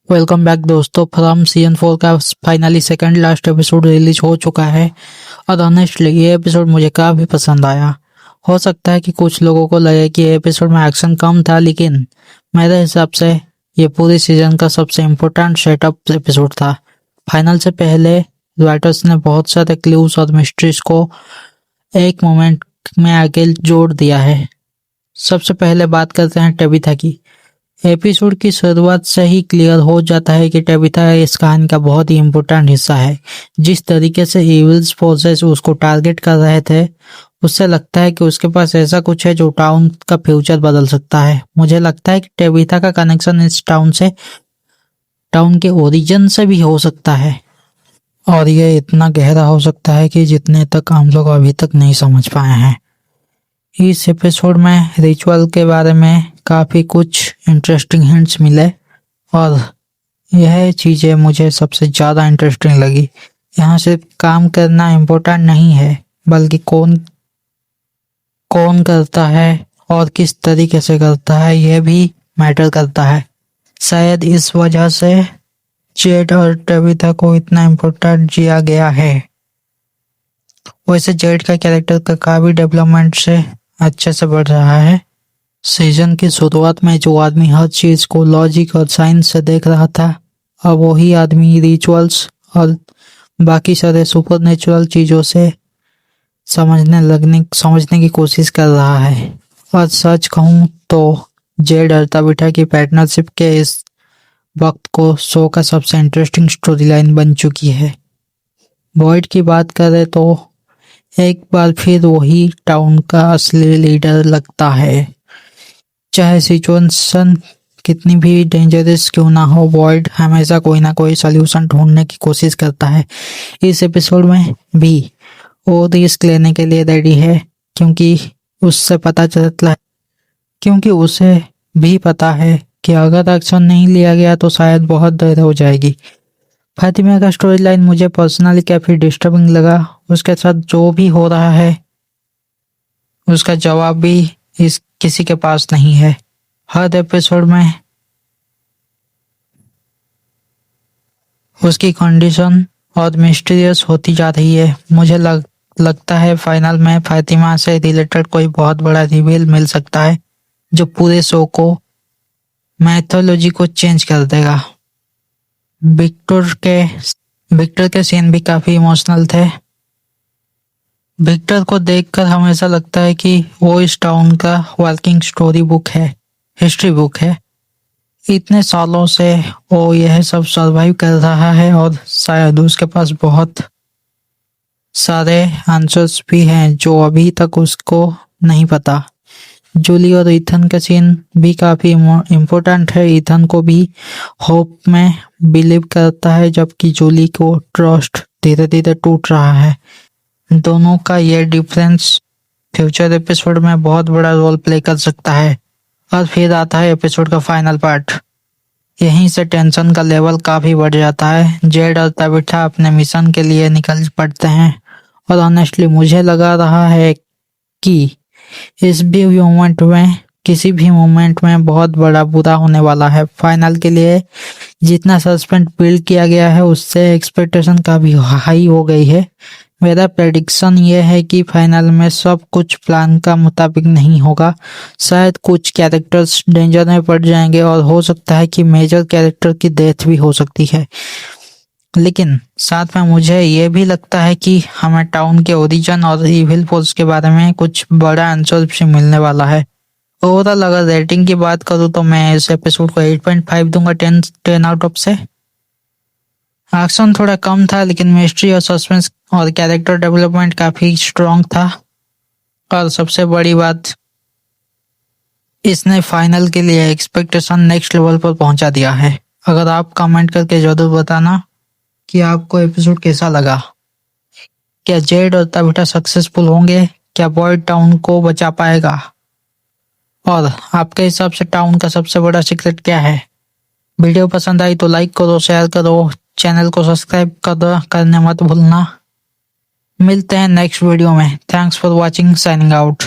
Welcome back दोस्तों। From season 4 का finally second last episode release हो चुका है और ऑनेस्टली ये एपिसोड मुझे काफ़ी पसंद आया। हो सकता है कि कुछ लोगों को लगे कि एपिसोड में एक्शन कम था, लेकिन मेरे हिसाब से ये पूरी सीजन का सबसे इम्पोर्टेंट सेटअप एपिसोड था। फाइनल से पहले राइटर्स ने बहुत सारे क्लूज और मिस्ट्रीज को एक मोमेंट में आगे जोड़ दिया है। सबसे पहले बात करते हैं टेबिथा की। एपिसोड की शुरुआत से ही क्लियर हो जाता है कि टेबिथा इस कहानी का बहुत ही इम्पोर्टेंट हिस्सा है। जिस तरीके से इविल्स फोर्सेस उसको टारगेट कर रहे थे, उससे लगता है कि उसके पास ऐसा कुछ है जो टाउन का फ्यूचर बदल सकता है। मुझे लगता है कि टेबिथा का कनेक्शन इस टाउन के ओरिजिन से भी हो सकता है, और ये इतना गहरा हो सकता है कि जितने तक हम लोग अभी तक नहीं समझ पाए हैं। इस एपिसोड में रिचुअल के बारे में काफ़ी कुछ इंटरेस्टिंग हिंट्स मिले और यह चीज़ें मुझे सबसे ज़्यादा इंटरेस्टिंग लगी। यहाँ सिर्फ काम करना इम्पोर्टेंट नहीं है, बल्कि कौन करता है और किस तरीके से करता है यह भी मैटर करता है। शायद इस वजह से जेड और टेबिथा को इतना इम्पोर्टेंट दिया गया है। वैसे जेड का कैरेक्टर का काफ़ी डेवलपमेंट से अच्छे से बढ़ रहा है। सीजन की शुरुआत में जो आदमी हर चीज को लॉजिक और साइंस से देख रहा था, अब वही आदमी रिचुअल्स और बाकी सारे सुपरनेचुरल चीजों से समझने की कोशिश कर रहा है। और सच कहूँ तो जेड और टेबिथा की पार्टनरशिप के इस वक्त को शो का सबसे इंटरेस्टिंग स्टोरी लाइन बन चुकी है। बॉयड की बात करें तो एक बार फिर वही टाउन का असली लीडर लगता है। चाहे सिचुएशन कितनी भी डेंजरस क्यों ना हो, बॉयड हमेशा कोई ना कोई सॉल्यूशन ढूंढने की कोशिश करता है। इस एपिसोड में भी वो रिस्क लेने के लिए रेडी है, क्योंकि उसे भी पता है कि अगर एक्शन नहीं लिया गया तो शायद बहुत देर हो जाएगी। फातिमा का स्टोरी लाइन मुझे पर्सनली काफी डिस्टर्बिंग लगा। उसके साथ जो भी हो रहा है उसका जवाब भी किसी के पास नहीं है। हर एपिसोड में उसकी कंडीशन और मिस्टीरियस होती जा रही है। मुझे लगता है फाइनल में फातिमा से रिलेटेड कोई बहुत बड़ा रिवील मिल सकता है जो पूरे शो को मैथोलॉजी को चेंज कर देगा। विक्टर के सीन भी काफी इमोशनल थे। विक्टर को देखकर हमेशा लगता है कि वो इस टाउन का वर्किंग हिस्ट्री बुक है। इतने सालों से वो यह सब सरवाइव कर रहा है और शायद उसके पास बहुत सारे आंसर्स भी हैं जो अभी तक उसको नहीं पता। जूली और ईथन का सीन भी काफी इम्पोर्टेंट है। ईथन को भी होप में बिलीव करता है, जबकि जूली को ट्रस्ट धीरे धीरे टूट रहा है। दोनों का ये डिफरेंस फ्यूचर एपिसोड में बहुत बड़ा रोल प्ले कर सकता है। और फिर आता है एपिसोड का फाइनल पार्ट। यहीं से टेंशन का लेवल काफी बढ़ जाता है। जेड और टेबिथा अपने मिशन के लिए निकल पड़ते हैं और ऑनेस्टली मुझे लगा रहा है कि किसी भी मोमेंट में बहुत बड़ा बुरा होने वाला है। फाइनल के लिए जितना सस्पेंस बिल्ड किया गया है उससे एक्सपेक्टेशन काफी हाई हो गई है। मेरा प्रेडिक्शन ये है कि फाइनल में सब कुछ प्लान का मुताबिक नहीं होगा। शायद कुछ कैरेक्टर्स डेंजर में पड़ जाएंगे और हो सकता है कि मेजर कैरेक्टर की डेथ भी हो सकती है। लेकिन साथ में मुझे ये भी लगता है कि हमें टाउन के ओरिजिन और इविल फोर्स के बारे में कुछ बड़ा आंसर भी मिलने वाला है। ओवरऑल अगर रेटिंग की बात करूँ तो मैं इस एपिसोड को 8.5 दूंगा 10 आउट ऑफ से। एक्शन थोड़ा कम था, लेकिन मिस्ट्री और सस्पेंस और कैरेक्टर डेवलपमेंट काफी स्ट्रॉन्ग था। और सबसे बड़ी बात, इसने फाइनल के लिए एक्सपेक्टेशन नेक्स्ट लेवल पर पहुंचा दिया है। अगर आप कमेंट करके जरूर बताना कि आपको एपिसोड कैसा लगा। क्या जेड और टेबिथा सक्सेसफुल होंगे? क्या बॉयड टाउन को बचा पाएगा? और आपके हिसाब से टाउन का सबसे बड़ा सीक्रेट क्या है? वीडियो पसंद आई तो लाइक करो, शेयर करो, चैनल को सब्सक्राइब करने मत भूलना। मिलते हैं नेक्स्ट वीडियो में। Thanks for watching, signing out.